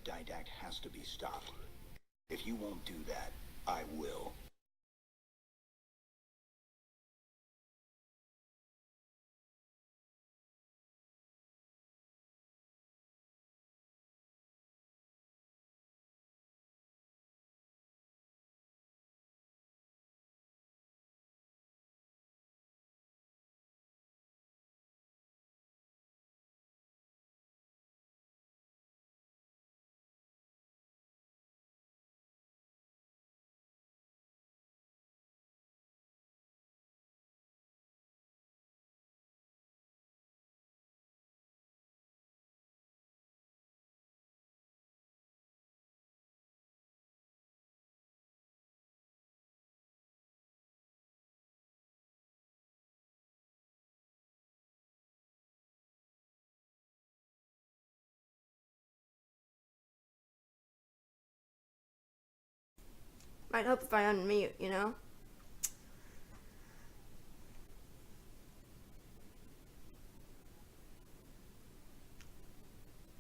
Didact has to be stopped. If you won't do that, I will. Might help if I unmute, you know?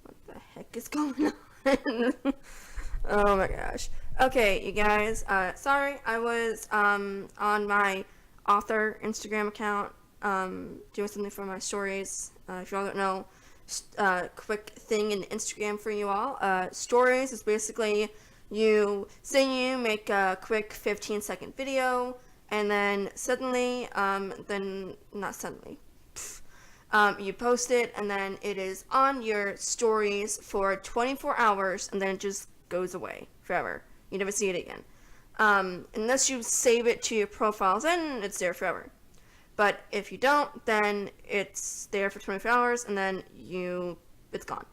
What the heck is going on? Oh my gosh. Okay, you guys, sorry, I was on my author Instagram account doing something for my stories. If y'all don't know, quick thing in Instagram for you all. Stories is basically you make a quick 15-second video, and then suddenly, then not suddenly, you post it, and then it is on your stories for 24 hours, and then it just goes away forever. You never see it again. Unless you save it to your profiles, then it's there forever. But if you don't, then it's there for 24 hours, and then it's gone.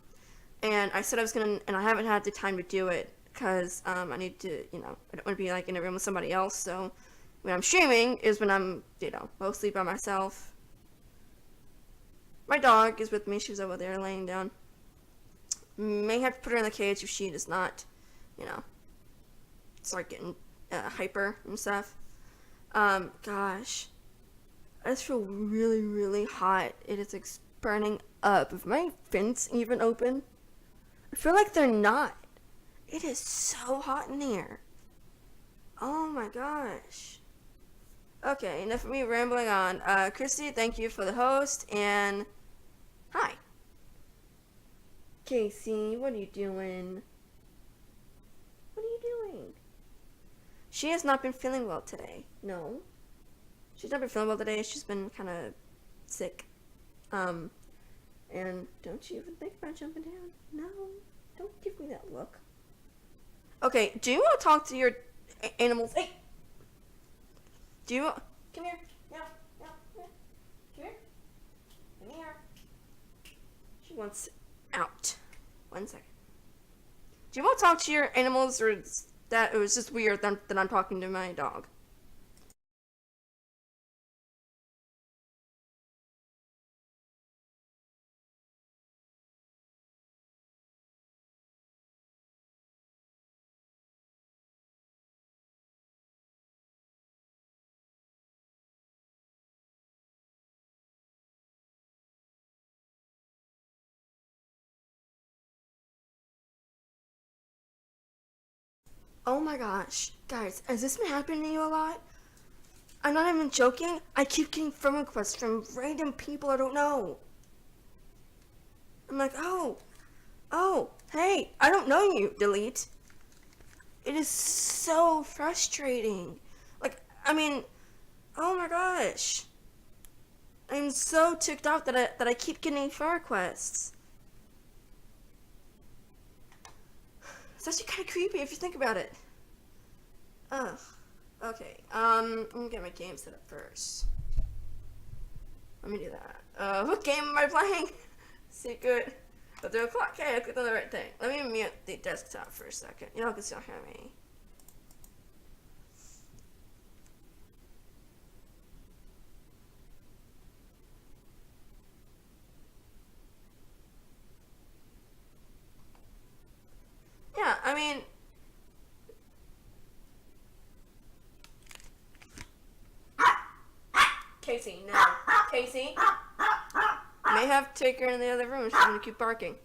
And I said I was gonna, and I haven't had the time to do it, because I need to, I don't want to be like in a room with somebody else, so when I'm streaming is when I'm, mostly by myself. My dog is with me, she's over there laying down. May have to put her in the cage if she does not, start getting hyper and stuff. Gosh. I just feel really, really hot. It is like burning up. Is my vents even open? I feel like they're not. It is so hot in here. Oh my gosh. Okay, enough of me rambling on. Christy, thank you for the host, and hi. Casey, what are you doing? What are you doing? She has not been feeling well today. No. She's not been feeling well today. She's been kind of sick. And don't you even think about jumping down? No. Don't give me that look. Okay, do you want to talk to your animals? Hey! Do you... Come here. Yeah, yeah, yeah. Come here. Come here. She wants out. 1 second. Do you want to talk to your animals, or that it was just weird that I'm talking to my dog? Oh my gosh. Guys, has this been happening to you a lot? I'm not even joking. I keep getting friend requests from random people I don't know. I'm like, oh, hey, I don't know you, delete. It is so frustrating. Like, I mean, oh my gosh. I'm so ticked off that I keep getting friend requests. It's actually kind of creepy if you think about it. Ugh. Okay, I'm gonna get my game set up first. Let me do that. What game am I playing? Secret. But the o'clock. Okay, I clicked on the right thing. Let me mute the desktop for a second. Y'all can still hear me. Yeah, I mean... Casey, no. Casey? May have to take her in the other room. She's gonna keep barking.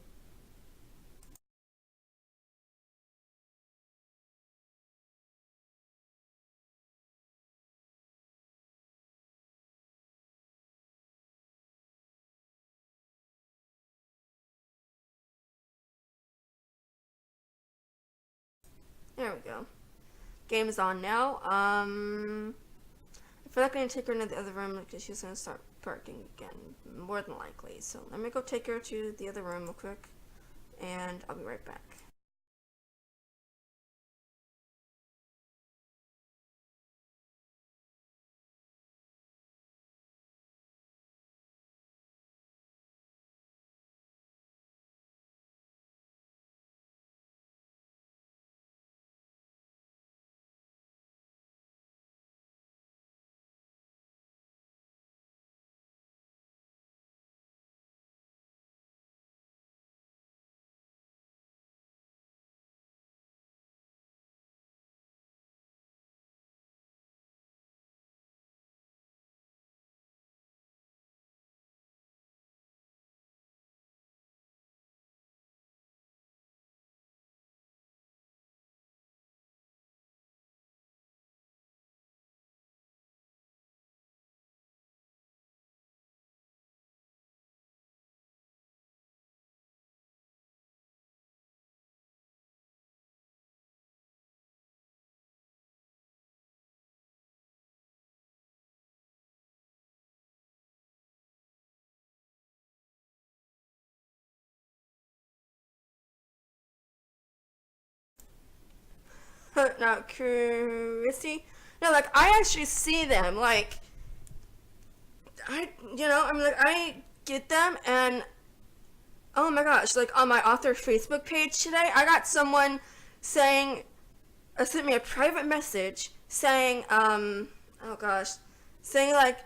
There we go. Game is on now. I feel like I need to take her into the other room because she's gonna start barking again, more than likely. So let me go take her to the other room real quick, and I'll be right back. No, Christy. No, like I actually see them. Like I get them, and oh my gosh, like on my author Facebook page today, I got someone saying, sent me a private message saying, oh gosh, saying like,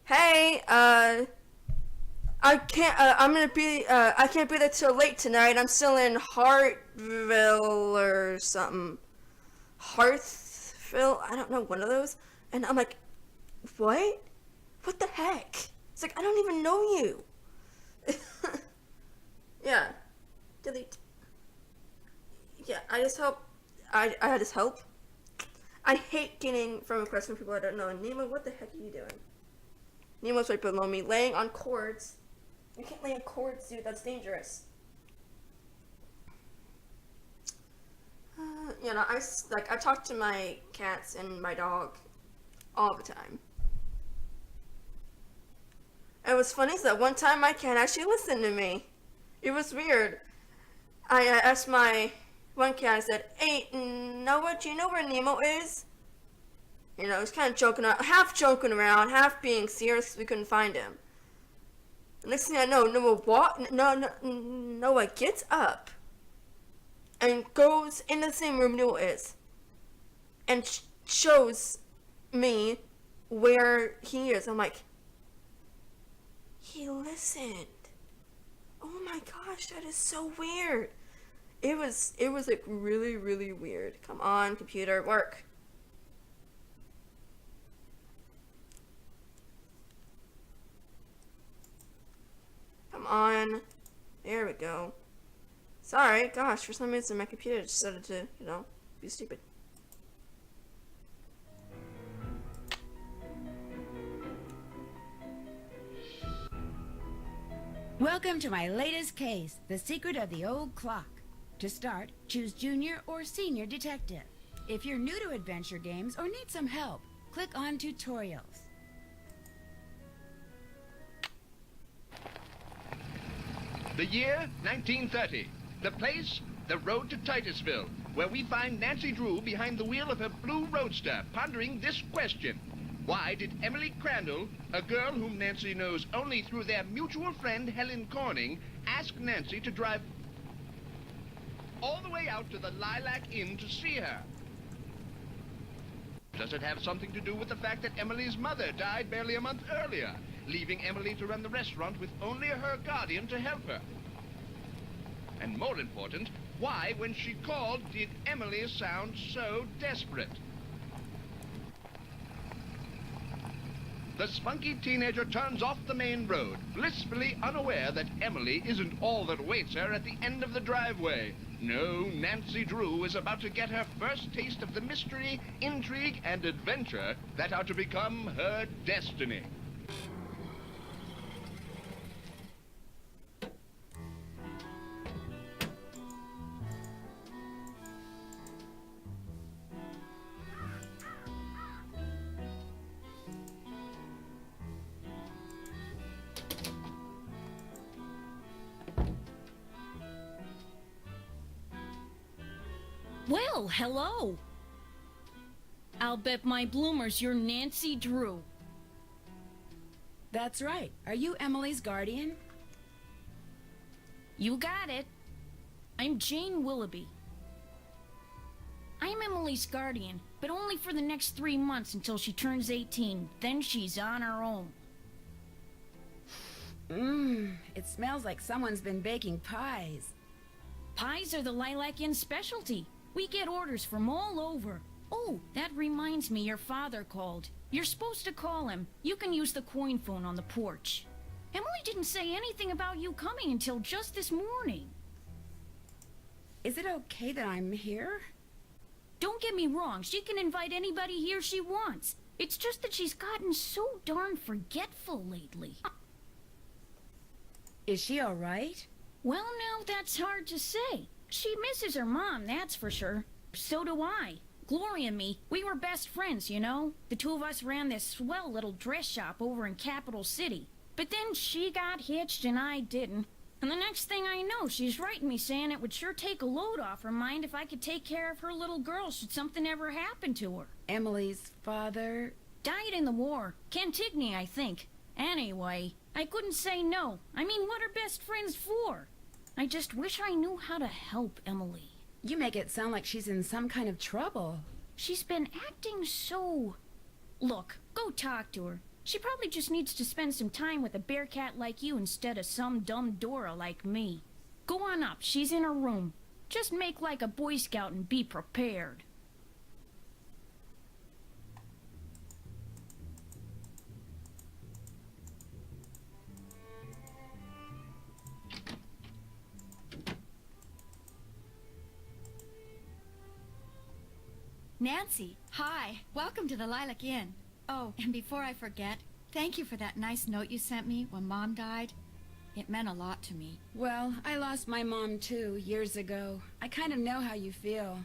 hey, I can't, I can't be there till late tonight. I'm still in Hartville or something. Hearthville? I don't know, one of those. And I'm like, what? What the heck? It's like, I don't even know you. Yeah. Delete. Yeah, I just hope, I just hope. I hate getting from requests from people I don't know. Nemo, what the heck are you doing? Nemo's right below me, laying on cords. You can't lay on cords, dude. That's dangerous. I talk to my cats and my dog all the time. And what's funny is that one time my cat actually listened to me. It was weird. I asked my one cat, I said, hey, Noah, do you know where Nemo is? You know, he's kind of joking around, half joking around, half being serious because we couldn't find him. The next thing I know, Noah gets up and goes into the same room Noah is and shows me where he is. I'm like, he listened. Oh my gosh, that is so weird. It was like really, really weird. Come on, computer, work. Come on. There we go. Sorry, gosh, for some reason my computer decided to, be stupid. Welcome to my latest case, The Secret of the Old Clock. To start, choose Junior or Senior Detective. If you're new to adventure games or need some help, click on Tutorials. The year, 1930. The place, the road to Titusville, where we find Nancy Drew behind the wheel of her blue roadster, pondering this question. Why did Emily Crandall, a girl whom Nancy knows only through their mutual friend Helen Corning, ask Nancy to drive all the way out to the Lilac Inn to see her? Does it have something to do with the fact that Emily's mother died barely a month earlier, leaving Emily to run the restaurant with only her guardian to help her? And more important, why, when she called, did Emily sound so desperate? The spunky teenager turns off the main road, blissfully unaware that Emily isn't all that awaits her at the end of the driveway. No, Nancy Drew is about to get her first taste of the mystery, intrigue, and adventure that are to become her destiny. Well, hello. I'll bet my bloomers you're Nancy Drew. That's right. Are you Emily's guardian? You got it. I'm Jane Willoughby. I'm Emily's guardian, but only for the next 3 months until she turns 18. Then she's on her own. It smells like someone's been baking pies. Pies are the Lilacian specialty. We get orders from all over. Oh, that reminds me, your father called. You're supposed to call him. You can use the coin phone on the porch. Emily didn't say anything about you coming until just this morning. Is it okay that I'm here? Don't get me wrong, she can invite anybody here she wants. It's just that she's gotten so darn forgetful lately. Is she all right? Well, now that's hard to say. She misses her mom, that's for sure. So do I. Gloria and me, we were best friends, you know? The two of us ran this swell little dress shop over in Capital City. But then she got hitched and I didn't. And the next thing I know, she's writing me saying it would sure take a load off her mind if I could take care of her little girl should something ever happen to her. Emily's father? Died in the war. Cantigny, I think. Anyway, I couldn't say no. I mean, what are best friends for? I just wish I knew how to help Emily. You make it sound like she's in some kind of trouble. She's been acting so... Look, go talk to her. She probably just needs to spend some time with a bear cat like you instead of some dumb Dora like me. Go on up, she's in her room. Just make like a Boy Scout and be prepared. Nancy, hi. Welcome to the Lilac Inn. Oh, and before I forget, thank you for that nice note you sent me when Mom died. It meant a lot to me. Well, I lost my mom too, years ago. I kind of know how you feel.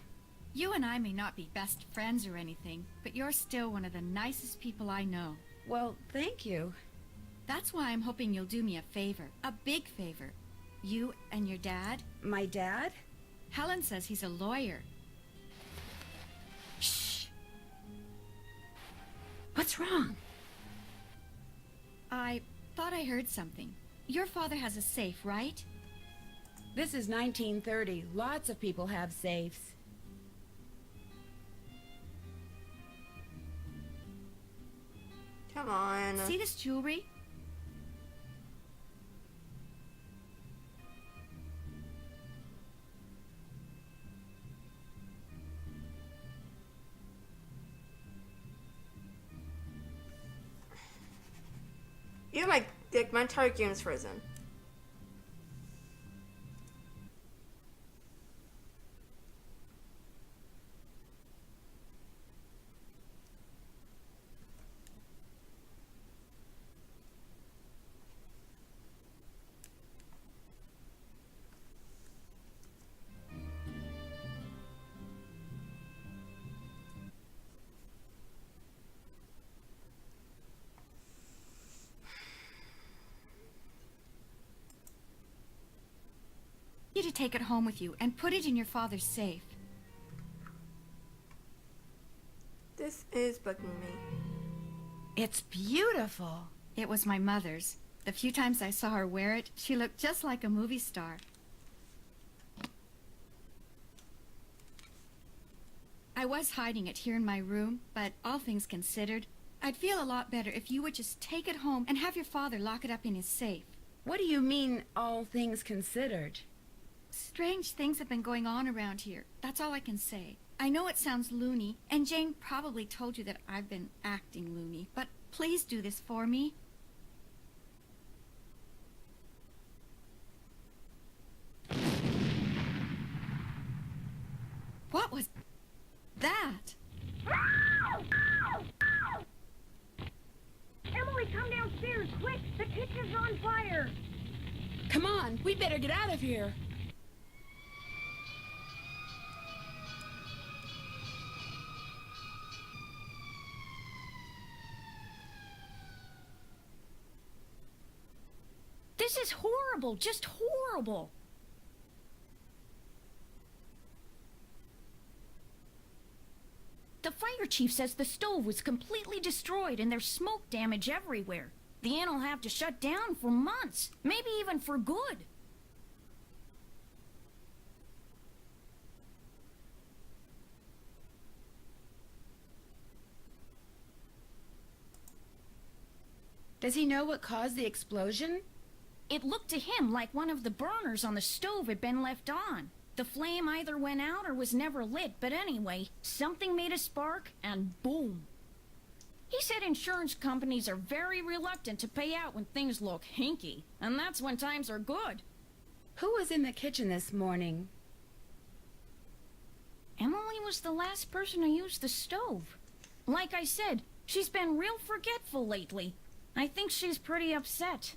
You and I may not be best friends or anything, but you're still one of the nicest people I know. Well, thank you. That's why I'm hoping you'll do me a favor. A big favor. You and your dad. My dad? Helen says he's a lawyer. Shh. What's wrong? I thought I heard something. Your father has a safe, right? This is 1930. Lots of people have safes. Come on. See this jewelry? You my entire game's frozen. You to take it home with you and put it in your father's safe. This is bugging me. It's beautiful. It was my mother's. The few times I saw her wear it, she looked just like a movie star. I was hiding it here in my room, but all things considered, I'd feel a lot better if you would just take it home and have your father lock it up in his safe. What do you mean, all things considered? Strange things have been going on around here. That's all I can say. I know it sounds loony, and Jane probably told you that I've been acting loony, but please do this for me. What was that? Emily, come downstairs, quick! The kitchen's on fire! Come on, we better get out of here. This is horrible, just horrible! The fire chief says the stove was completely destroyed and there's smoke damage everywhere. The inn will have to shut down for months, maybe even for good. Does he know what caused the explosion? It looked to him like one of the burners on the stove had been left on. The flame either went out or was never lit, but anyway, something made a spark and boom. He said insurance companies are very reluctant to pay out when things look hinky, and that's when times are good. Who was in the kitchen this morning? Emily was the last person to use the stove. Like I said, she's been real forgetful lately. I think she's pretty upset.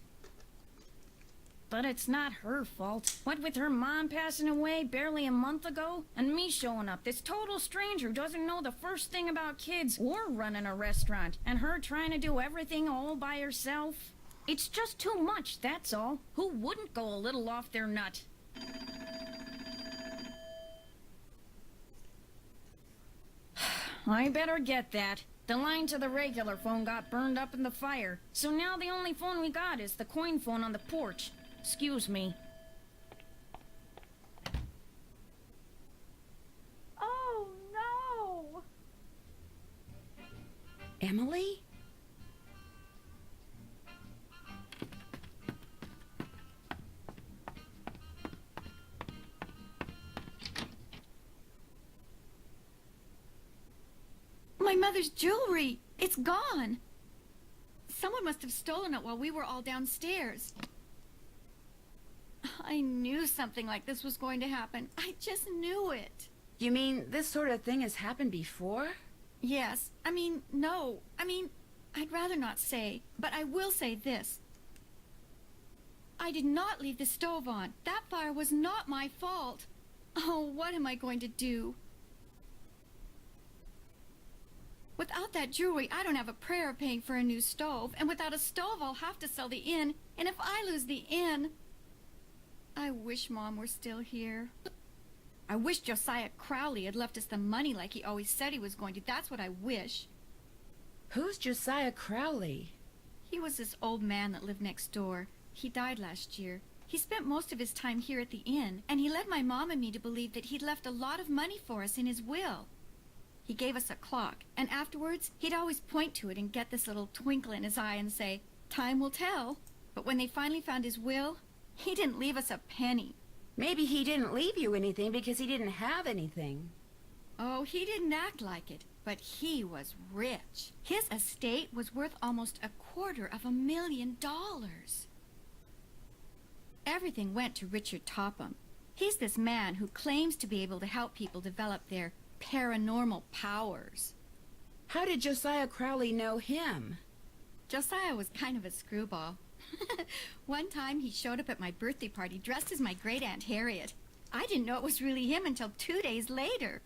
But it's not her fault. What with her mom passing away barely a month ago, and me showing up, this total stranger who doesn't know the first thing about kids or running a restaurant, and her trying to do everything all by herself. It's just too much, that's all. Who wouldn't go a little off their nut? I better get that. The line to the regular phone got burned up in the fire, so now the only phone we got is the coin phone on the porch. Excuse me. Oh, no! Emily? My mother's jewelry! It's gone! Someone must have stolen it while we were all downstairs. I knew something like this was going to happen. I just knew it. You mean this sort of thing has happened before? Yes. No. I'd rather not say, but I will say this. I did not leave the stove on. That fire was not my fault. Oh, what am I going to do? Without that jewelry, I don't have a prayer of paying for a new stove. And without a stove, I'll have to sell the inn. And if I lose the inn... I wish Mom were still here. I wish Josiah Crowley had left us the money like he always said he was going to. That's what I wish. Who's Josiah Crowley? He was this old man that lived next door. He died last year. He spent most of his time here at the inn, and he led my mom and me to believe that he'd left a lot of money for us in his will. He gave us a clock, and afterwards, he'd always point to it and get this little twinkle in his eye and say, "Time will tell." But when they finally found his will, he didn't leave us a penny. Maybe he didn't leave you anything because he didn't have anything. Oh, he didn't act like it, but he was rich. His estate was worth almost $250,000. Everything went to Richard Topham. He's this man who claims to be able to help people develop their paranormal powers. How did Josiah Crowley know him? Josiah was kind of a screwball. One time he showed up at my birthday party dressed as my great-aunt Harriet. I didn't know it was really him until 2 days later.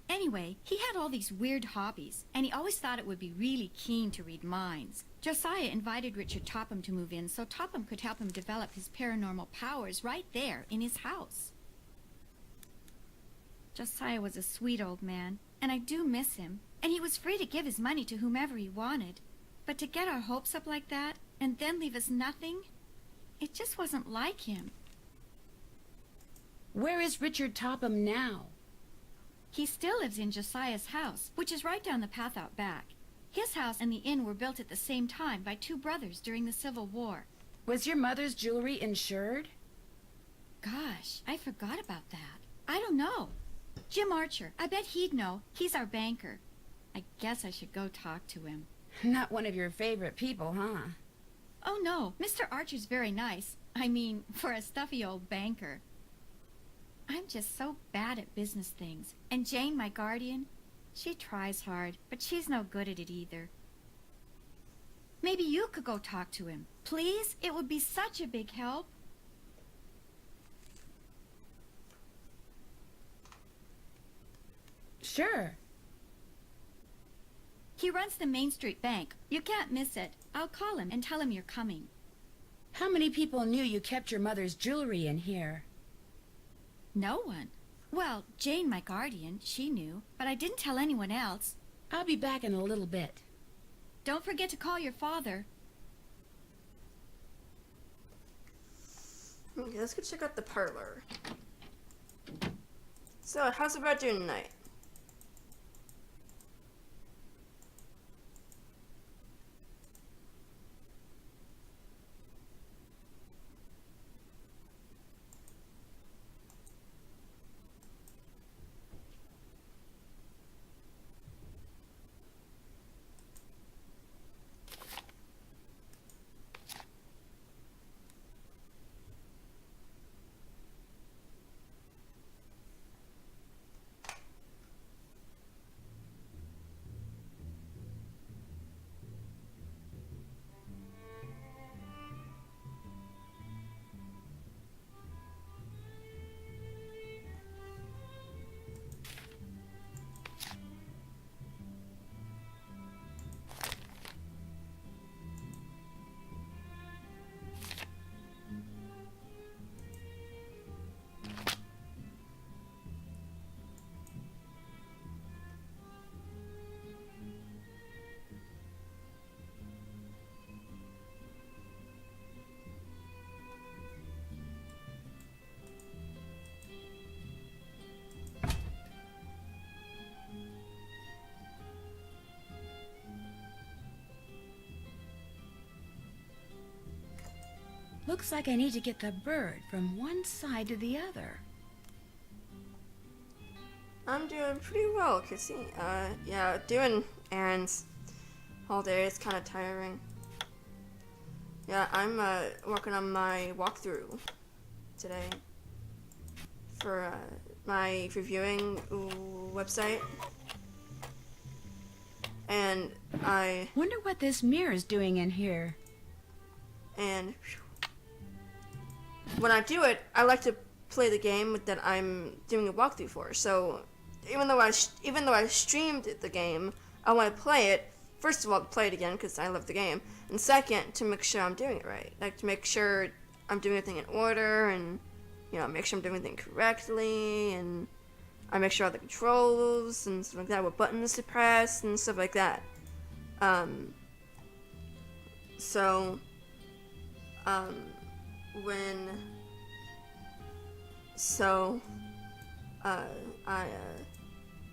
Anyway, he had all these weird hobbies, and he always thought it would be really keen to read minds. Josiah invited Richard Topham to move in so Topham could help him develop his paranormal powers right there in his house. Josiah was a sweet old man, and I do miss him, and he was free to give his money to whomever he wanted. But to get our hopes up like that, and then leave us nothing, it just wasn't like him. Where is Richard Topham now? He still lives in Josiah's house, which is right down the path out back. His house and the inn were built at the same time by two brothers during the Civil War. Was your mother's jewelry insured? Gosh, I forgot about that. I don't know. Jim Archer, I bet he'd know. He's our banker. I guess I should go talk to him. Not one of your favorite people, huh? Oh no, Mr. Archer's very nice. I mean, for a stuffy old banker. I'm just so bad at business things. And Jane, my guardian, she tries hard, but she's no good at it either. Maybe you could go talk to him. Please? It would be such a big help. Sure. He runs the Main Street Bank. You can't miss it. I'll call him and tell him you're coming. How many people knew you kept your mother's jewelry in here? No one. Well, Jane, my guardian, she knew, but I didn't tell anyone else. I'll be back in a little bit. Don't forget to call your father. Okay, let's go check out the parlor. So, how's the bed doing tonight? Looks like I need to get the bird from one side to the other. I'm doing pretty well, Kissy. Yeah, doing errands all day is kind of tiring. Yeah, I'm working on my walkthrough today for my reviewing website. And Wonder what this mirror's doing in here. when I do it, I like to play the game that I'm doing a walkthrough for. So even though I streamed the game, I want to play it. First of all, to play it again because I love the game, and second, to make sure I'm doing it right. Like to make sure I'm doing everything in order, and make sure I'm doing everything correctly, and I make sure all the controls and stuff like that, what buttons to press and stuff like that.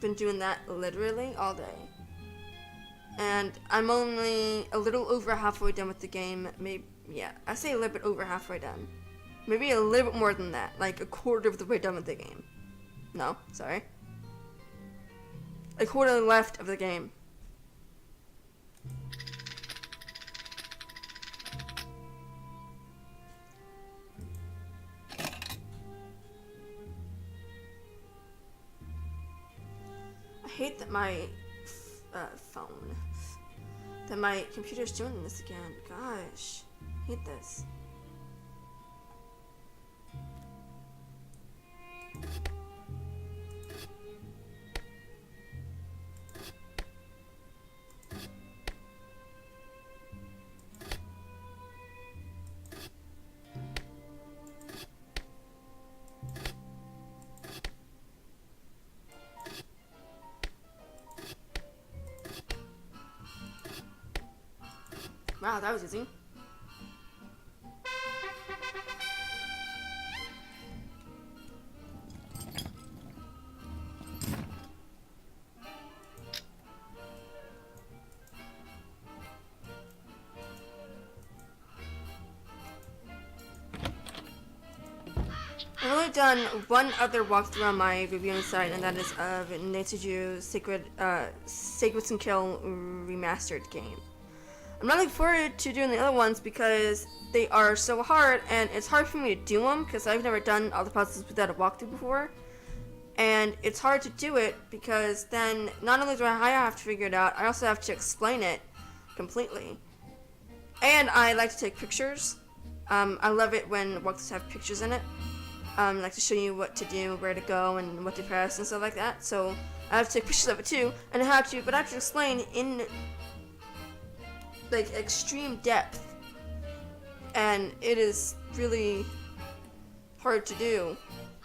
Been doing that literally all day. And I'm only a little over halfway done with the game. I say a little bit over halfway done. Maybe a little bit more than that, like a quarter of the way done with the game. No, sorry. A quarter left of the game. I hate that my my computer's doing this again. Gosh, I hate this. Wow, that was easy. I've only done one other walkthrough on my reviewing site, and that is of Neteju Sacred and Kill remastered game. I'm not looking forward to doing the other ones because they are so hard, and it's hard for me to do them because I've never done all the puzzles without a walkthrough before. And it's hard to do it because then not only do I have to figure it out, I also have to explain it completely. And I like to take pictures. I love it when walkthroughs have pictures in it. Like to show you what to do, where to go, and what to press and stuff like that. So I have to take pictures of it too, and I have to explain in like extreme depth, and it is really hard to do.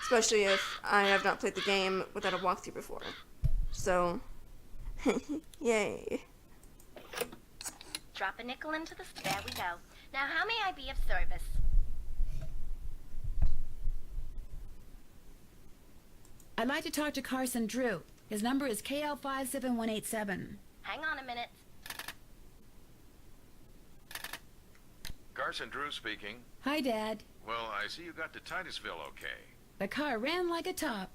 especially if I have not played the game without a walkthrough before. So, yay. Drop a nickel into the... There we go. Now, how may I be of service? I'd like to talk to Carson Drew. His number is KL57187. Hang on a minute. Carson Drew speaking. Hi, Dad. Well, I see you got to Titusville okay. The car ran like a top.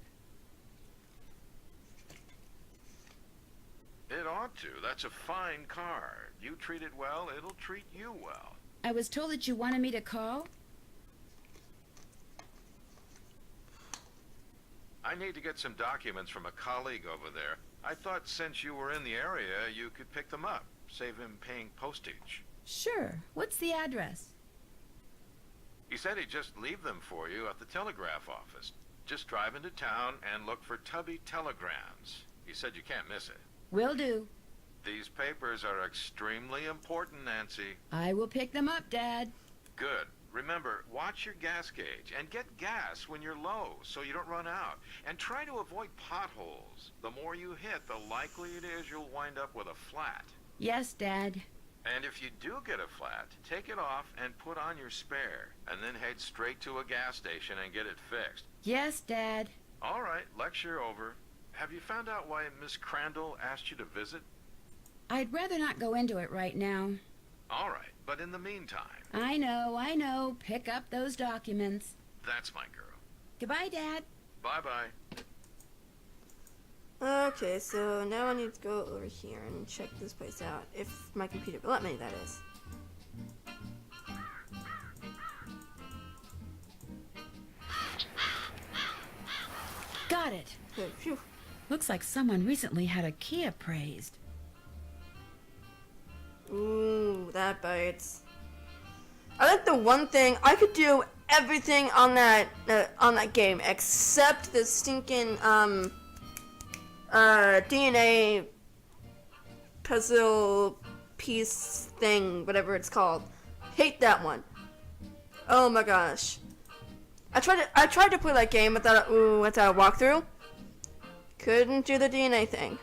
It ought to. That's a fine car. You treat it well, it'll treat you well. I was told that you wanted me to call. I need to get some documents from a colleague over there. I thought since you were in the area, you could pick them up. Save him paying postage. Sure. What's the address? He said he'd just leave them for you at the telegraph office. Just drive into town and look for Tubby Telegrams. He said you can't miss it. Will do. These papers are extremely important, Nancy. I will pick them up, Dad. Good. Remember, watch your gas gauge and get gas when you're low so you don't run out. And try to avoid potholes. The more you hit, the likely it is you'll wind up with a flat. Yes, Dad. And if you do get a flat, take it off and put on your spare. And then head straight to a gas station and get it fixed. Yes, Dad. All right, lecture over. Have you found out why Miss Crandall asked you to visit? I'd rather not go into it right now. All right, but in the meantime, I know. Pick up those documents. that's my girl. Goodbye, Dad. Bye-bye. Okay, so now I need to go over here and check this place out. If my computer will let me, that is. Got it. Good, phew. Looks like someone recently had a key appraised. Ooh, that bites. I think the one thing I could do everything on that game except the stinking DNA puzzle piece thing, whatever it's called. Hate that one. Oh my gosh. I tried to play that game without a walkthrough. Couldn't do the DNA thing.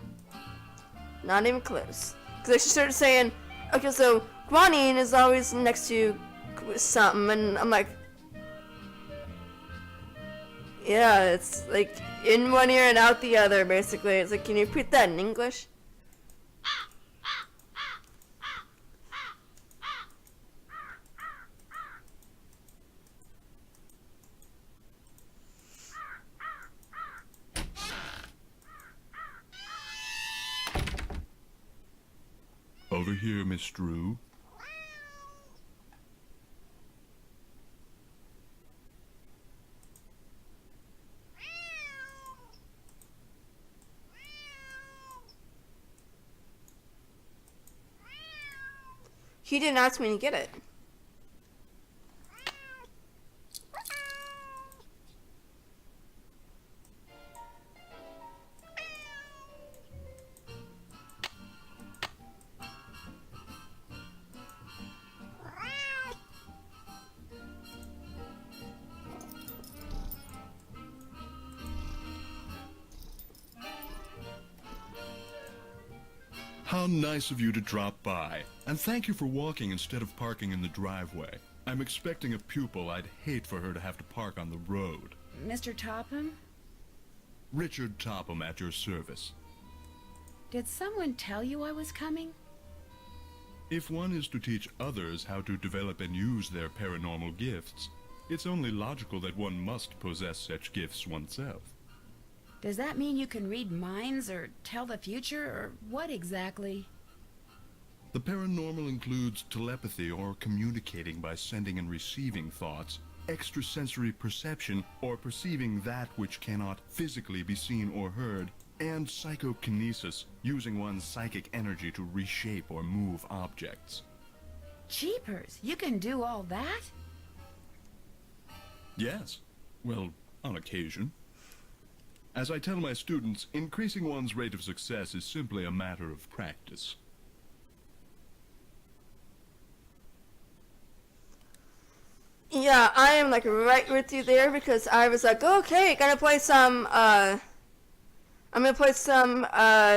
Not even close. Because I started saying, okay, so guanine is always next to something, and I'm like, yeah, it's like in one ear and out the other, basically. It's like, can you repeat that in English? Over here, Miss Drew. He didn't ask me to get it. How nice of you to drop by. And thank you for walking instead of parking in the driveway. I'm expecting a pupil. I'd hate for her to have to park on the road. Mr. Topham? Richard Topham at your service. Did someone tell you I was coming? If one is to teach others how to develop and use their paranormal gifts, it's only logical that one must possess such gifts oneself. Does that mean you can read minds or tell the future, or what exactly? The paranormal includes telepathy or communicating by sending and receiving thoughts, extrasensory perception or perceiving that which cannot physically be seen or heard, and psychokinesis, using one's psychic energy to reshape or move objects. Jeepers, you can do all that? Yes. Well, on occasion. As I tell my students, increasing one's rate of success is simply a matter of practice. Yeah, I am like right with you there because I was like, okay, I'm gonna play some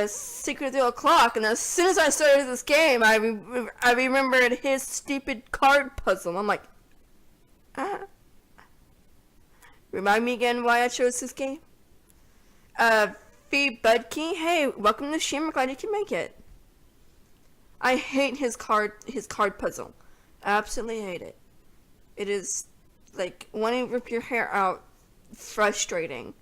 Secret of the Old Clock, and as soon as I started this game, I remembered his stupid card puzzle. I'm like, remind me again why I chose this game? Fee Budkey, hey, welcome to stream. I'm glad you can make it. I hate his card puzzle. Absolutely hate it. It is like wanting to rip your hair out. Frustrating.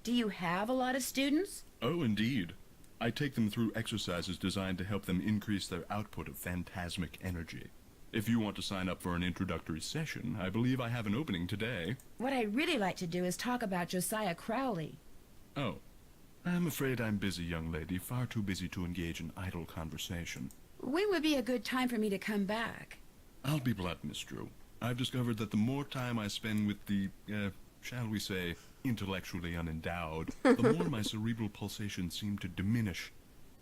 Do you have a lot of students? Oh, indeed. I take them through exercises designed to help them increase their output of phantasmic energy. If you want to sign up for an introductory session, I believe I have an opening today. What I'd really like to do is talk about Josiah Crowley. Oh. I'm afraid I'm busy, young lady. Far too busy to engage in idle conversation. When would be a good time for me to come back? I'll be blunt, Miss Drew. I've discovered that the more time I spend with the, shall we say, intellectually unendowed, the more my cerebral pulsations seem to diminish.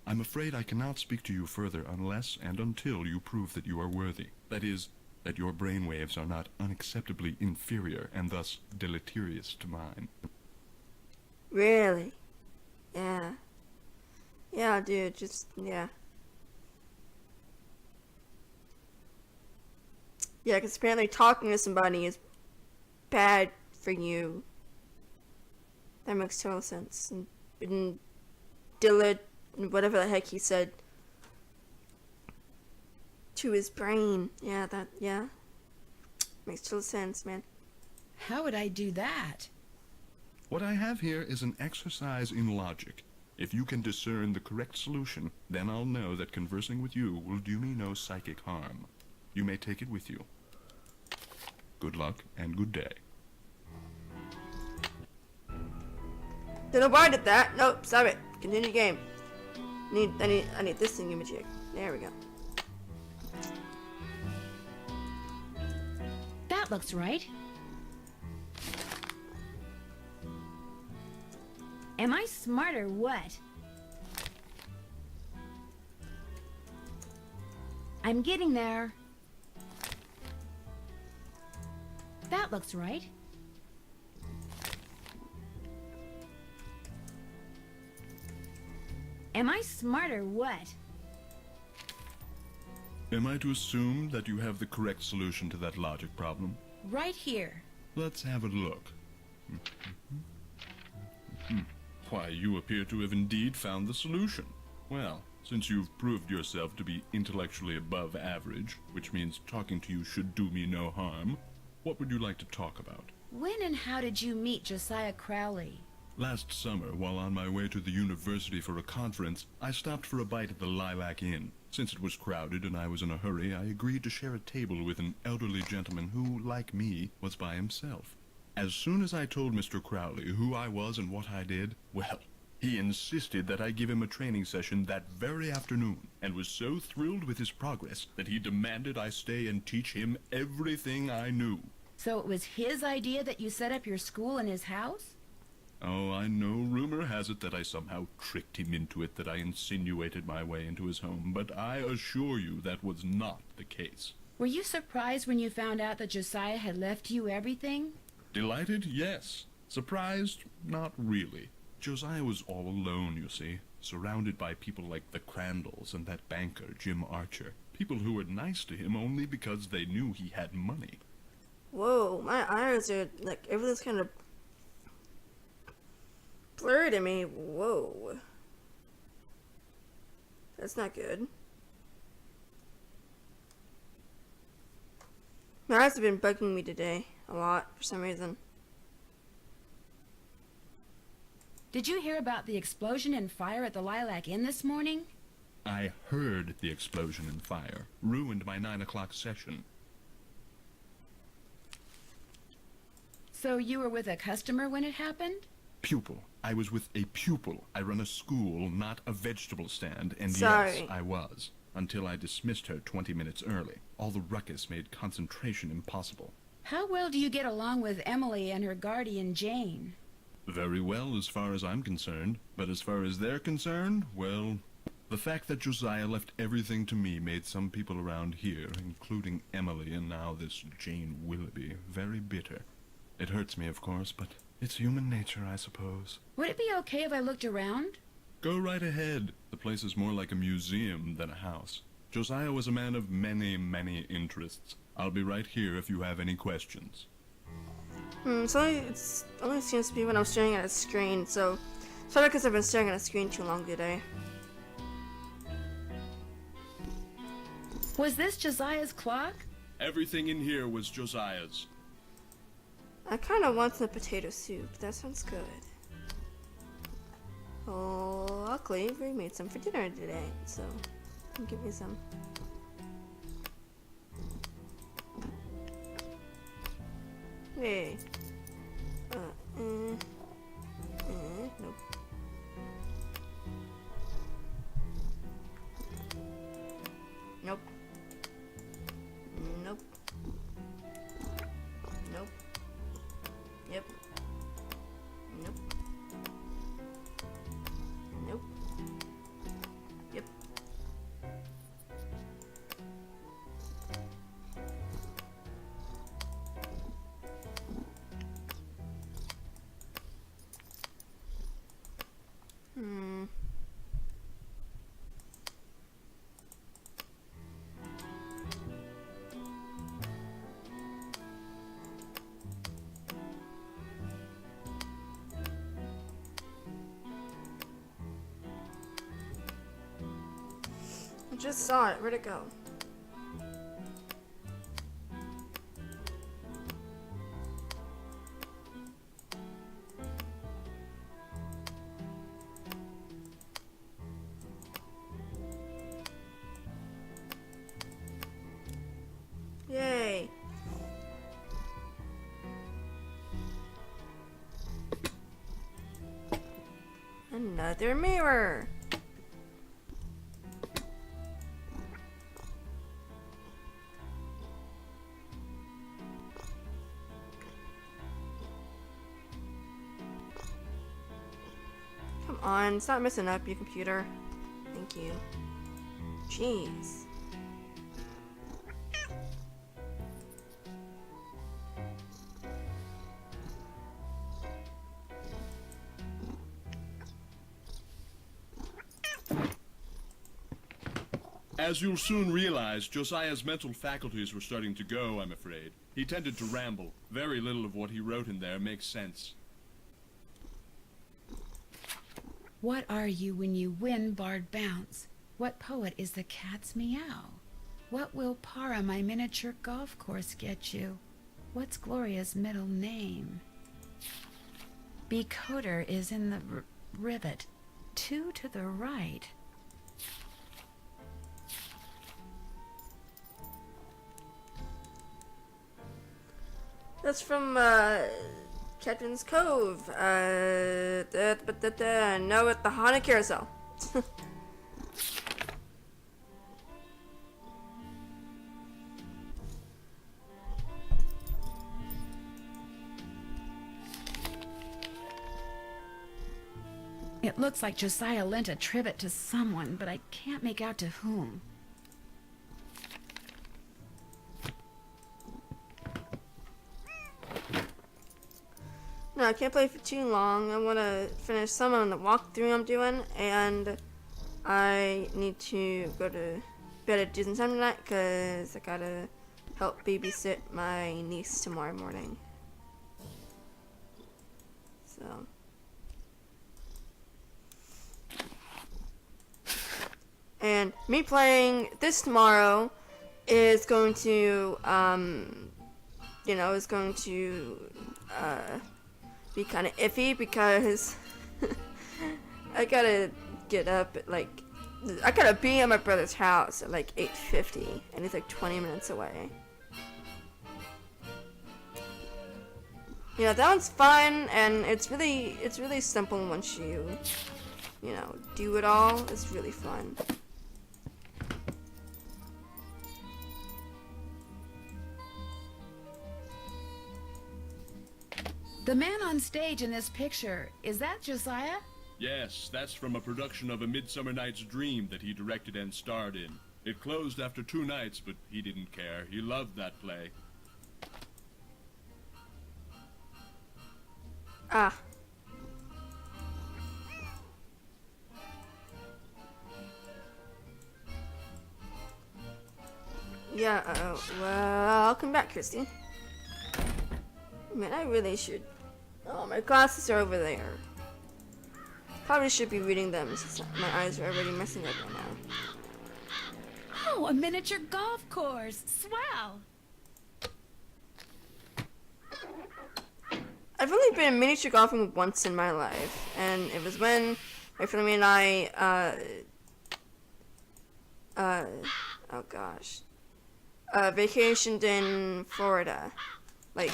I'm afraid I cannot speak to you further unless and until you prove that you are worthy. That is, that your brainwaves are not unacceptably inferior and thus deleterious to mine. Really? Yeah. Yeah, dude, yeah. Yeah, because apparently talking to somebody is bad for you. That makes total sense. And whatever the heck he said to his brain. Yeah, makes total sense, man. How would I do that? What I have here is an exercise in logic. If you can discern the correct solution, then I'll know that conversing with you will do me no psychic harm. You may take it with you. Good luck and good day. Don't know why I did that. Nope, stop it. Continue game. I need this thingamajig. There we go. That looks right. Am I smart or what? I'm getting there. That looks right. Am I smart or what? Am I to assume that you have the correct solution to that logic problem? Right here. Let's have a look. Why, you appear to have indeed found the solution. Well, since you've proved yourself to be intellectually above average, which means talking to you should do me no harm, what would you like to talk about? When and how did you meet Josiah Crowley? Last summer, while on my way to the university for a conference, I stopped for a bite at the Lilac Inn. Since it was crowded and I was in a hurry, I agreed to share a table with an elderly gentleman who, like me, was by himself. As soon as I told Mr. Crowley who I was and what I did, well, he insisted that I give him a training session that very afternoon, and was so thrilled with his progress that he demanded I stay and teach him everything I knew. So it was his idea that you set up your school in his house? Oh, I know rumor has it that I somehow tricked him into it, that I insinuated my way into his home, but I assure you that was not the case. Were you surprised when you found out that Josiah had left you everything? Delighted? Yes. Surprised? Not really. Josiah was all alone, you see, surrounded by people like the Crandalls and that banker, Jim Archer. People who were nice to him only because they knew he had money. Whoa, my eyes are, like, everything's kind of blurry to me. Whoa. That's not good. My eyes have been bugging me today a lot for some reason. Did you hear about the explosion and fire at the Lilac Inn this morning? I heard the explosion and fire. Ruined my 9 o'clock session. So you were with a customer when it happened? Pupil. I was with a pupil. I run a school, not a vegetable stand, and Sorry. yes, I was. Until I dismissed her 20 minutes early. All the ruckus made concentration impossible. How well do you get along with Emily and her guardian, Jane? Very well, as far as I'm concerned. But as far as they're concerned, well, The fact that Josiah left everything to me made some people around here, including Emily and now this Jane Willoughby, very bitter. It hurts me, of course, but it's human nature, I suppose. Would it be okay if I looked around? Go right ahead. The place is more like a museum than a house. Josiah was a man of many, many interests. I'll be right here if you have any questions. It's only seems to be when I'm staring at a screen, so it's probably because I've been staring at a screen too long today. Was this Josiah's clock? Everything in here was Josiah's. I kind of want the potato soup. That sounds good. Oh, luckily we made some for dinner today, so give me some. Yay. Nope. Nope. Nope. Nope. Yep. Nope. Nope. Yep. I just saw it. Where'd it go? Yay. Another mirror. Come on, stop messing up, you computer. Thank you. Jeez. As you'll soon realize, Josiah's mental faculties were starting to go, I'm afraid. He tended to ramble. Very little of what he wrote in there makes sense. What are you when you win barred bounce? What poet is the cat's meow? What will Para, my miniature golf course, get you? What's Gloria's middle name? Becoder is in the rivet. 2 to the right. That's from Captain's Cove. No, at the Haunted Carousel. It looks like Josiah lent a trivet to someone, but I can't make out to whom. No, I can't play for too long. I want to finish some of the walkthrough I'm doing, and I need to go to bed at Disney time tonight because I gotta help babysit my niece tomorrow morning. So. And me playing this tomorrow is going to, is going to, be kind of iffy because I gotta get up at I gotta be at my brother's house at 8:50 and he's 20 minutes away. That one's fun and it's really simple once you do it all. It's really fun. The man on stage in this picture, is that Josiah? Yes, that's from a production of A Midsummer Night's Dream that he directed and starred in. It closed after 2 nights, but he didn't care. He loved that play. Ah. Yeah, welcome back, Christy. Man, I really should... Oh, my glasses are over there. Probably should be reading them since my eyes are already messing up right now. Oh, a miniature golf course. Swell. I've only been miniature golfing once in my life, and it was when my family and I, oh gosh, vacationed in Florida. Like,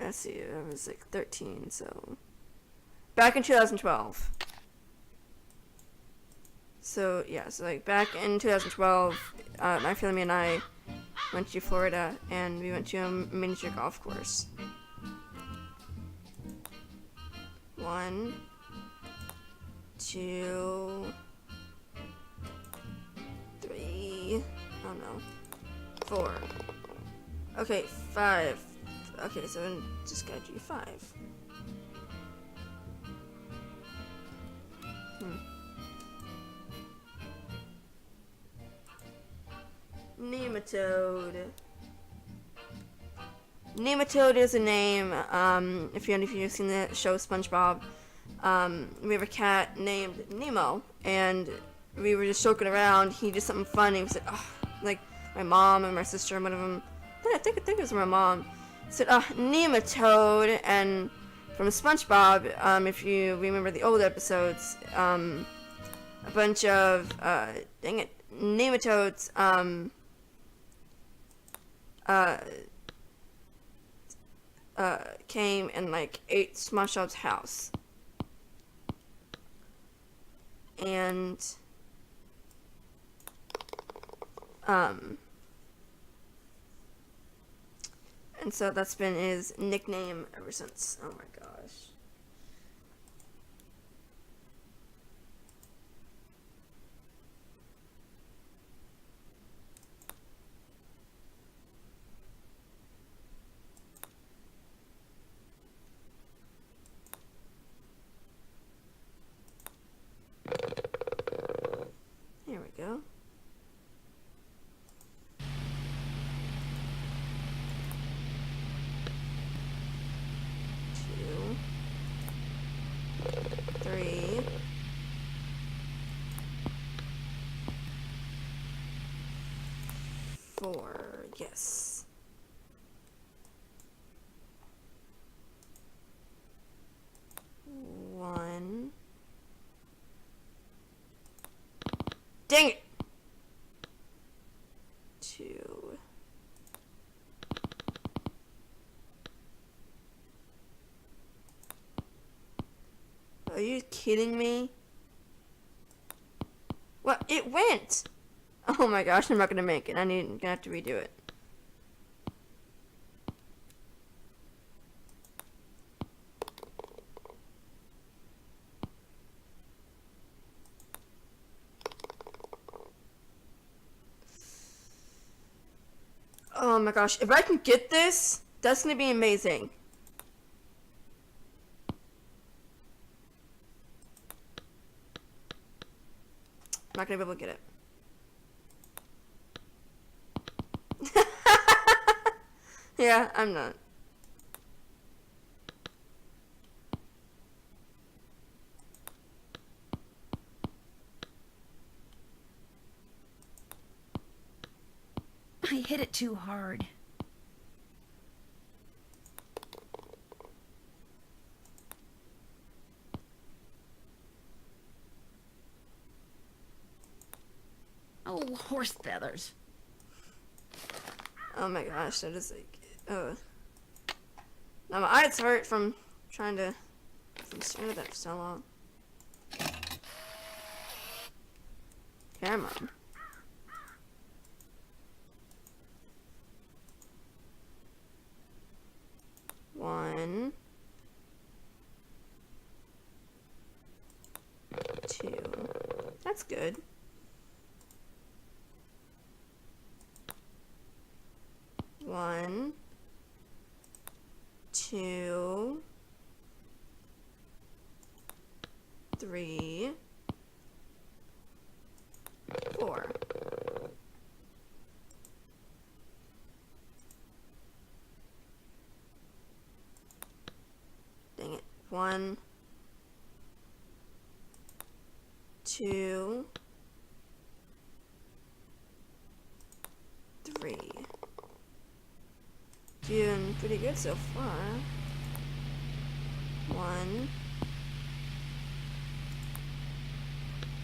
let's see, I was like 13, so back in 2012. So yeah, so like back in 2012, my family and I went to Florida, and we went to a miniature golf course. 1, 2, 3, oh no, 4. Okay, 5. Okay, so I just gotta do 5. Nematode. Nematode is a name, if you've seen the show SpongeBob. We have a cat named Nemo, and we were just joking around. He did something funny. He said, oh, like, my mom and my sister and one of them, I think it was my mom, said, oh, Nematode, and from SpongeBob, if you remember the old episodes, a bunch of, dang it, nematodes, came and like ate SpongeBob's house, and so that's been his nickname ever since. Oh my gosh. There we go. Two, 3, 4. Yes. One. Dang it! 2. Are you kidding me? What? It went! Oh my gosh, I'm not gonna make it. I'm gonna have to redo it. Oh my gosh, if I can get this, that's gonna be amazing. I'm not gonna be able to get it. Yeah, I'm not. I hit it too hard. Oh, horse feathers. Oh my gosh, that is like, now my eyes hurt from staring at that for so long. Come on. One. good. One, two, three, four. Dang it. One, two, three. Doing pretty good so far. One,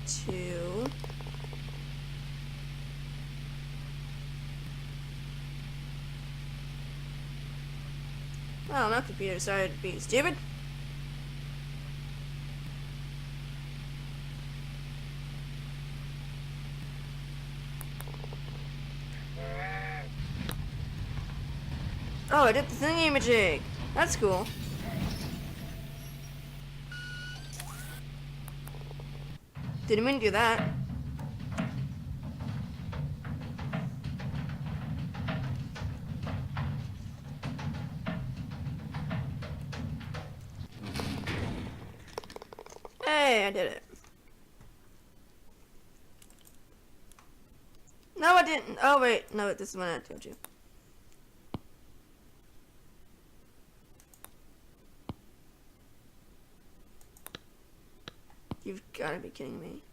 two, well, my computer decided to be stupid. Oh, I did the thingy-majig. That's cool. Didn't mean to do that. Hey, I did it. No, I didn't. Oh, wait. No, this is what I told you. You've got to be kidding me.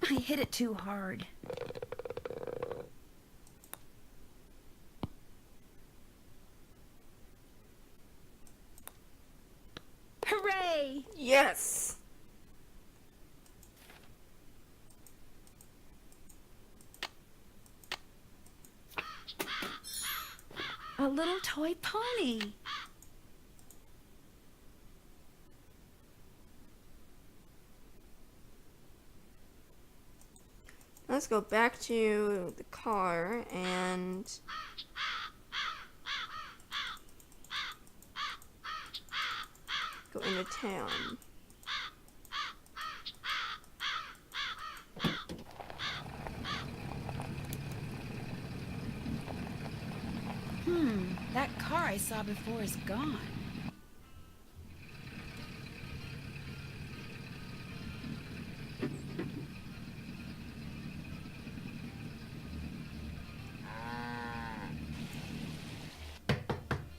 I hit it too hard. Hooray! Yes! A little toy pony. Let's go back to the car and go into town. That car I saw before is gone.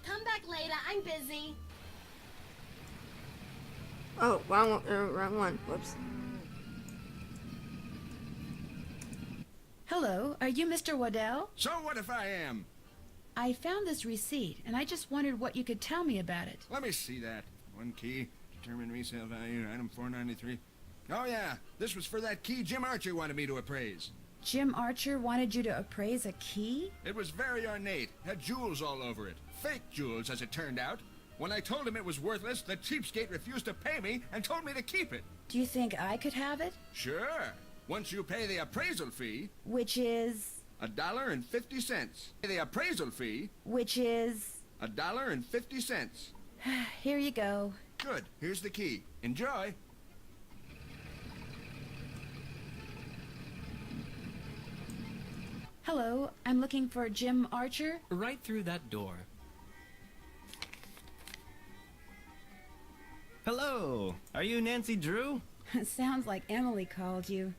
Come back later. I'm busy. Oh, wrong one. Whoops. Hello, are you Mr. Waddell? So what if I am? I found this receipt, and I just wondered what you could tell me about it. Let me see that. One key, determined resale value, item 493. Oh yeah, this was for that key Jim Archer wanted me to appraise. Jim Archer wanted you to appraise a key? It was very ornate, had jewels all over it. Fake jewels, as it turned out. When I told him it was worthless, the cheapskate refused to pay me and told me to keep it. Do you think I could have it? Sure. Once you pay the appraisal fee... Which is... $1.50. The appraisal fee... Which is... $1.50. Here you go. Good. Here's the key. Enjoy. Hello, I'm looking for Jim Archer. Right through that door. Hello, are you Nancy Drew? Sounds like Emily called you.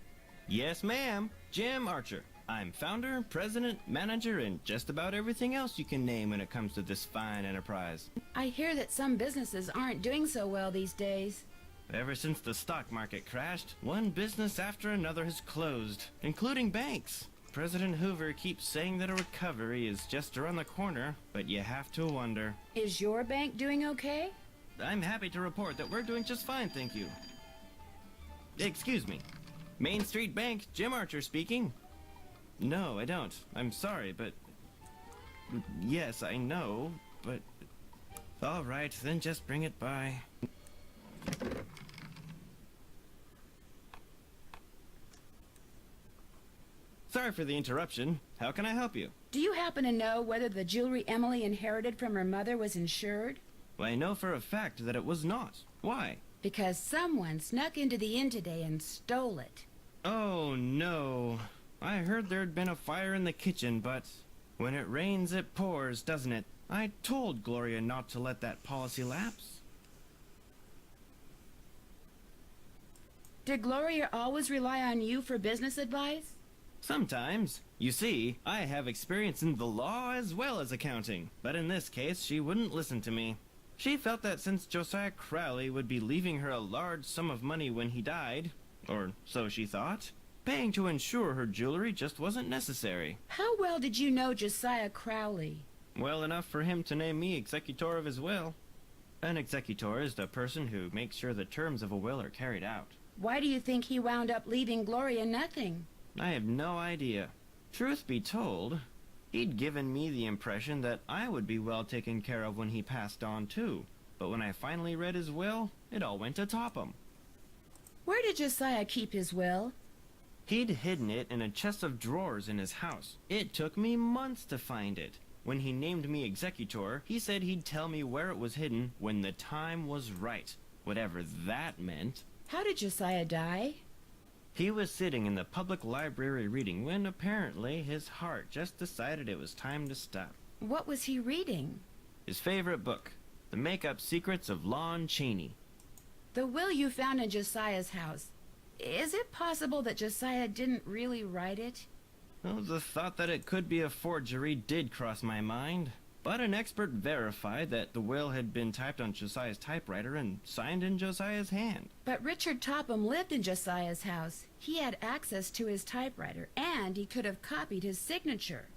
Yes, ma'am. Jim Archer. I'm founder, president, manager, and just about everything else you can name when it comes to this fine enterprise. I hear that some businesses aren't doing so well these days. Ever since the stock market crashed, one business after another has closed, including banks. President Hoover keeps saying that a recovery is just around the corner, but you have to wonder. Is your bank doing okay? I'm happy to report that we're doing just fine, thank you. Excuse me. Main Street Bank, Jim Archer speaking. No, I don't. I'm sorry, but... Yes, I know, but... All right, then just bring it by. Sorry for the interruption. How can I help you? Do you happen to know whether the jewelry Emily inherited from her mother was insured? Well, I know for a fact that it was not. Why? Because someone snuck into the inn today and stole it. Oh, no. I heard there'd been a fire in the kitchen, but when it rains, it pours, doesn't it? I told Gloria not to let that policy lapse. Did Gloria always rely on you for business advice? Sometimes. You see, I have experience in the law as well as accounting, but in this case, she wouldn't listen to me. She felt that since Josiah Crowley would be leaving her a large sum of money when he died, or so she thought, paying to insure her jewelry just wasn't necessary. How well did you know Josiah Crowley? Well enough for him to name me executor of his will. An executor is the person who makes sure the terms of a will are carried out. Why do you think he wound up leaving Gloria nothing? I have no idea. Truth be told, he'd given me the impression that I would be well taken care of when he passed on too. But when I finally read his will, it all went to Topham. Where did Josiah keep his will? He'd hidden it in a chest of drawers in his house. It took me months to find it. When he named me executor, he said he'd tell me where it was hidden when the time was right. Whatever that meant. How did Josiah die? He was sitting in the public library reading when apparently his heart just decided it was time to stop. What was he reading? His favorite book, The Make-Up Secrets of Lon Chaney. The will you found in Josiah's house. Is it possible that Josiah didn't really write it? Well, the thought that it could be a forgery did cross my mind. But an expert verified that the will had been typed on Josiah's typewriter and signed in Josiah's hand. But Richard Topham lived in Josiah's house. He had access to his typewriter, and he could have copied his signature.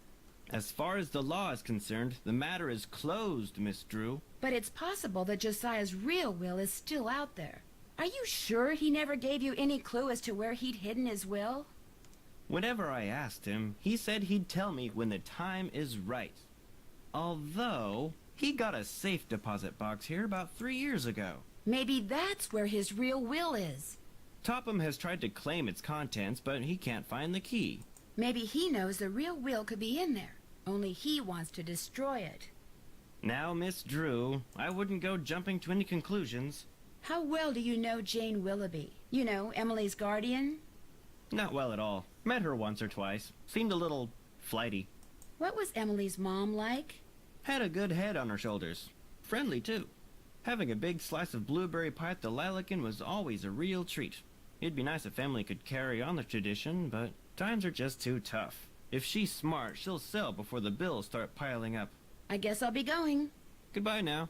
As far as the law is concerned, the matter is closed, Miss Drew. But it's possible that Josiah's real will is still out there. Are you sure he never gave you any clue as to where he'd hidden his will? Whenever I asked him, he said he'd tell me when the time is right. Although, he got a safe deposit box here about 3 years ago. Maybe that's where his real will is. Topham has tried to claim its contents, but he can't find the key. Maybe he knows the real will could be in there, only he wants to destroy it. Now, Miss Drew, I wouldn't go jumping to any conclusions. How well do you know Jane Willoughby? You know, Emily's guardian? Not well at all. Met her once or twice. Seemed a little flighty. What was Emily's mom like? Had a good head on her shoulders. Friendly, too. Having a big slice of blueberry pie at the Lalakin was always a real treat. It'd be nice if family could carry on the tradition, but times are just too tough. If she's smart, she'll sell before the bills start piling up. I guess I'll be going. Goodbye now.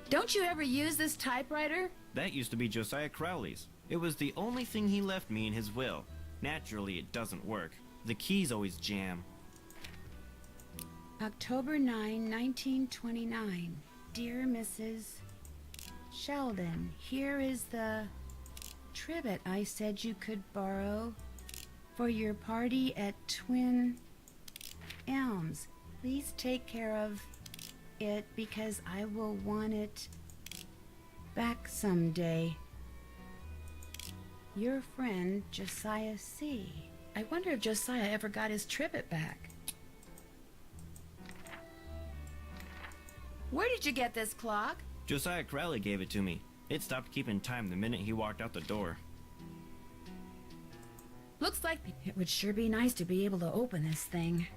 Don't you ever use this typewriter? That used to be Josiah Crowley's. It was the only thing he left me in his will. Naturally, it doesn't work. The keys always jam. October 9, 1929. Dear Mrs. Sheldon, here is the trivet I said you could borrow for your party at Twin Elms. Please take care of it because I will want it back someday. Your friend, Josiah C. I wonder if Josiah ever got his trivet back. Where did you get this clock? Josiah Crowley gave it to me. It stopped keeping time the minute he walked out the door. Looks like it would sure be nice to be able to open this thing.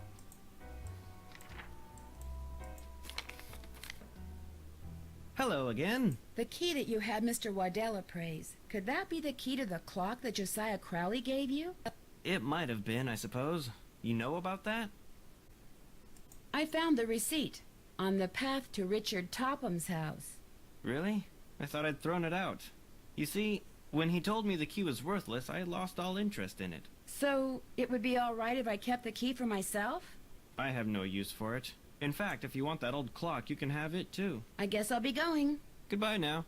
Hello again. The key that you had Mr. Waddell appraise. Could that be the key to the clock that Josiah Crowley gave you? It might have been, I suppose. You know about that? I found the receipt on the path to Richard Topham's house. Really? I thought I'd thrown it out. You see, when he told me the key was worthless, I lost all interest in it. So, it would be all right if I kept the key for myself? I have no use for it. In fact, if you want that old clock, you can have it too. I guess I'll be going. Goodbye now.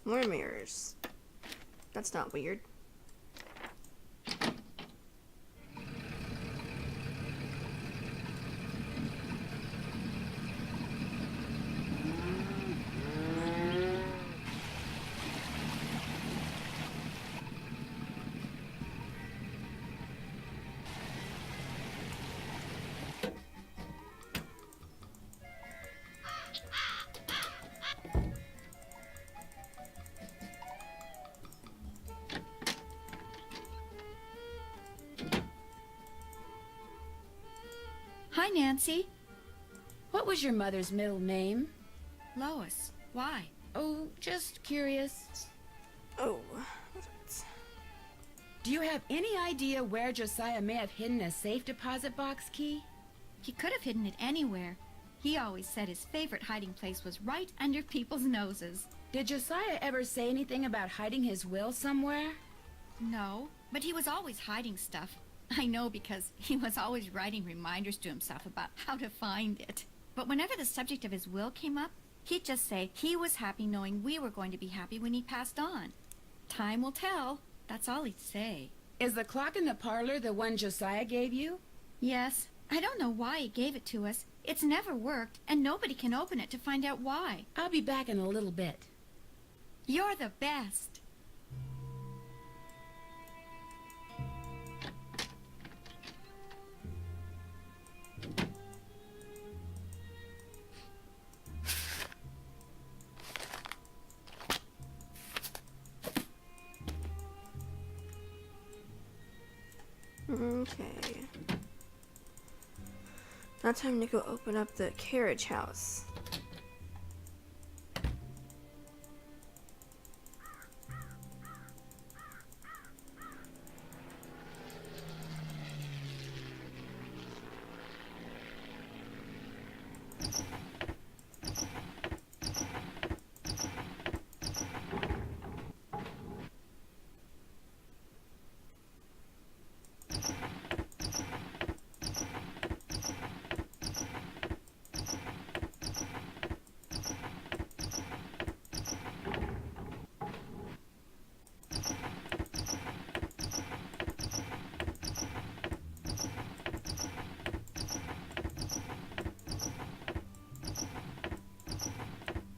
More mirrors. That's not weird. Hi, Nancy. What was your mother's middle name? Lois, why? Oh, just curious. Oh. Do you have any idea where Josiah may have hidden a safe deposit box key? He could have hidden it anywhere. He always said his favorite hiding place was right under people's noses. Did Josiah ever say anything about hiding his will somewhere? No, but he was always hiding stuff. I know because he was always writing reminders to himself about how to find it. But whenever the subject of his will came up, he'd just say he was happy knowing we were going to be happy when he passed on. Time will tell. That's all he'd say. Is the clock in the parlor the one Josiah gave you? Yes. I don't know why he gave it to us. It's never worked, and nobody can open it to find out why. I'll be back in a little bit. You're the best. Okay. Now time to go open up the carriage house.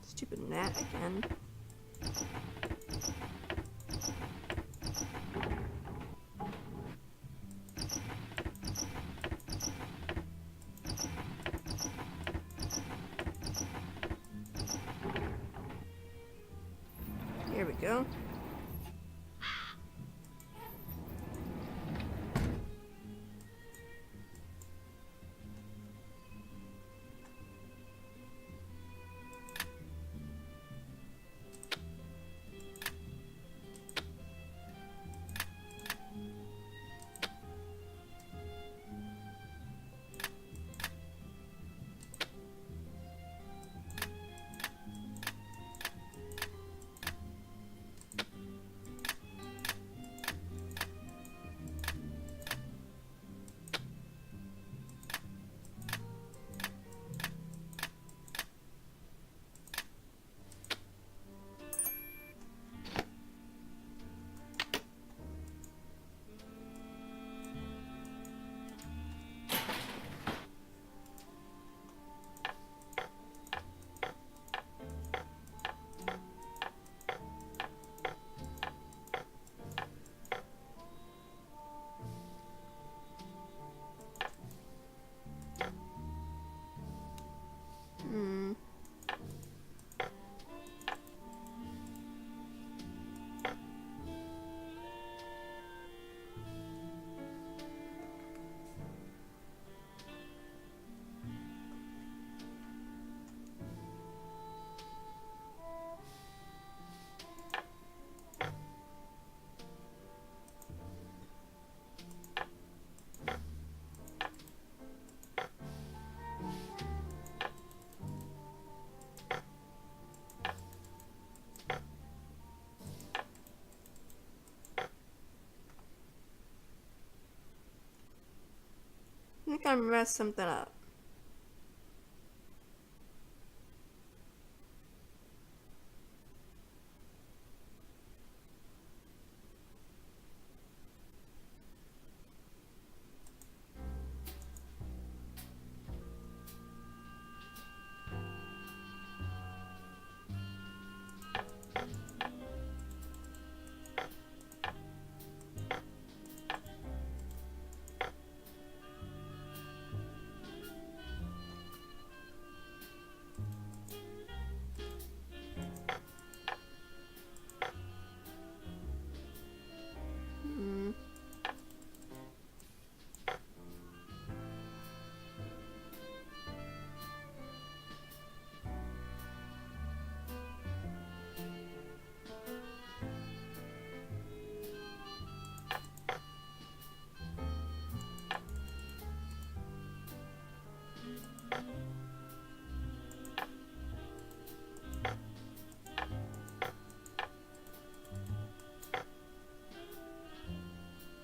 Stupid gnat again. Here we go. I think I messed something up.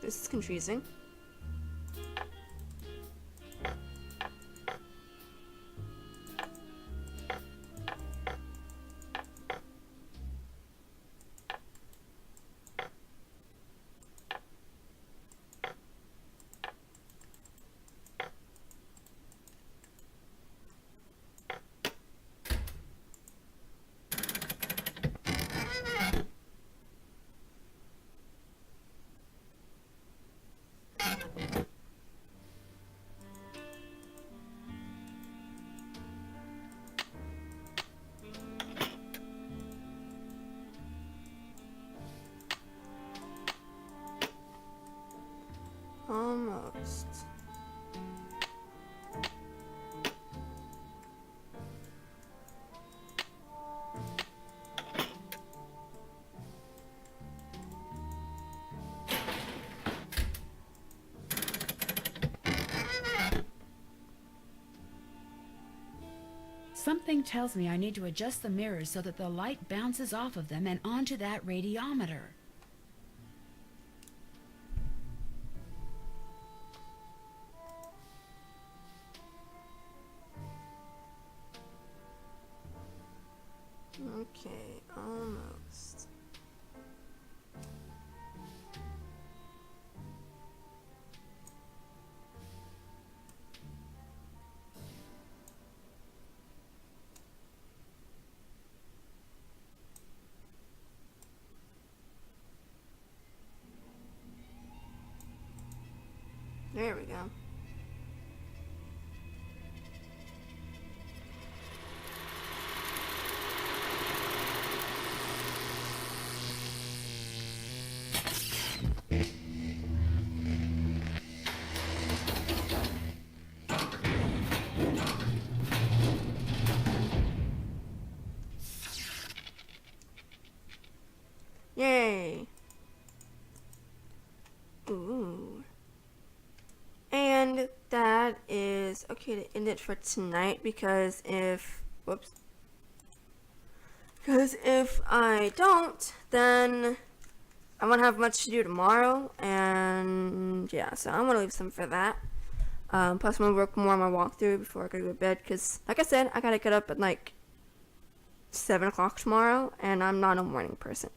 This is confusing. Almost. Something tells me I need to adjust the mirrors so that the light bounces off of them and onto that radiometer. Okay, almost. There we go. Yay. Ooh. And that is okay to end it for tonight because if I don't, then I won't have much to do tomorrow, and yeah, so I'm gonna leave some for that. Plus I'm gonna work more on my walkthrough before I go to bed because, like I said, I gotta get up at like 7 o'clock tomorrow, and I'm not a morning person.